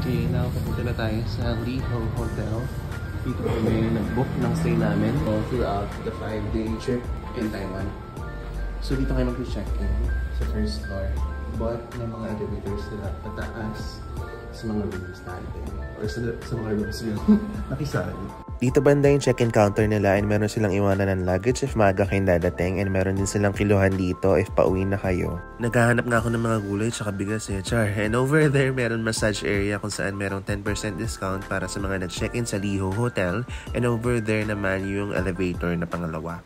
Okay, now papunta na tayo sa Liho Hotel. Dito kami nag-book ng stay namin throughout the 5-day trip in Taiwan. So dito kayo mag-check-in sa first floor. But may mga elevators sila pataas sa mga rooms natin. Or sa mga rooms yun. Nakisali. Dito banda yung check-in counter nila and meron silang iwanan ng luggage if maaga kayong dadating and meron din silang kiluhan dito if pauwi na kayo. Naghahanap nga ako ng mga gulay tsaka bigas char. And over there, meron massage area kung saan merong 10% discount para sa mga nag-check-in sa Liho Hotel. And over there naman yung elevator na pangalawa.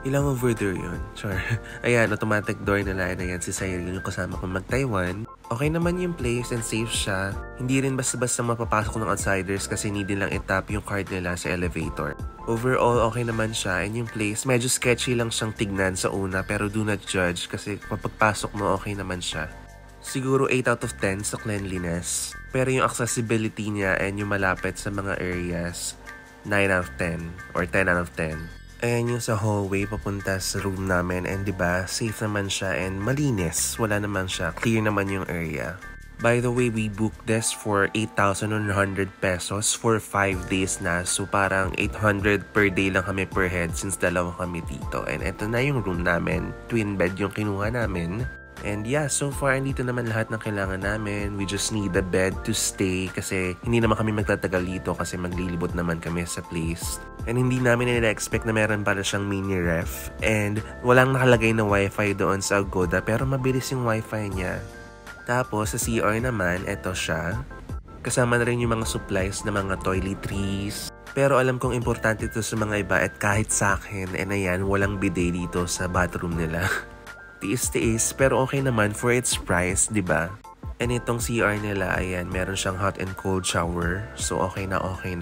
Ilang over there yun? Char. Ayan, automatic door nila. And ayan, si Cyril yung kasama kong mag-Taiwan. Okay naman yung place and safe siya. Hindi rin basta-basta mapapasok ng outsiders kasi need nilang itap yung card nila sa elevator. Overall, okay naman siya. And yung place, medyo sketchy lang siyang tignan sa una pero do not judge kasi kapagpasok mo, okay naman siya. Siguro 8 out of 10 sa cleanliness. Pero yung accessibility niya and yung malapit sa mga areas, 9 out of 10 or 10 out of 10. Ayan yung sa hallway papunta sa room namin and diba, safe naman siya and malinis. Wala naman siya. Clear naman yung area. By the way, we booked this for 8,100 pesos for 5 days na. So parang 800 per day lang kami per head since dalawa kami dito. And ito na yung room namin. Twin bed yung kinuha namin. And yeah, so far, andito naman lahat ng kailangan namin. We just need a bed to stay kasi hindi naman kami magtatagal dito kasi maglilibot naman kami sa place. And hindi namin nila-expect na meron pala siyang mini ref. And walang nakalagay na wifi doon sa Agoda pero mabilis yung wifi niya. Tapos sa CR naman, eto siya. Kasama na rin yung mga supplies na mga toiletries. Pero alam kong importante ito sa mga iba at kahit sa akin, and ayan, walang bidet dito sa bathroom nila. Tiis-tiis, pero okay naman for its price, di ba? And itong CR nila, ayan, meron siyang hot and cold shower. So, okay na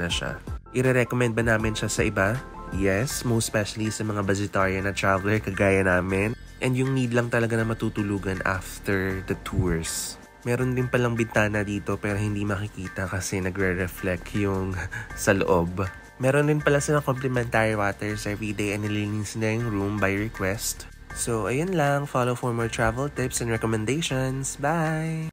siya. Ire-recommend ba namin siya sa iba? Yes, most especially sa mga vegetarian na traveler kagaya namin. And yung need lang talaga na matutulugan after the tours. Meron din palang bintana dito pero hindi makikita kasi nagre-reflect yung sa loob. Meron din pala silang complimentary waters everyday and nililinis na yung room by request. So, ayun lang. Follow for more travel tips and recommendations. Bye!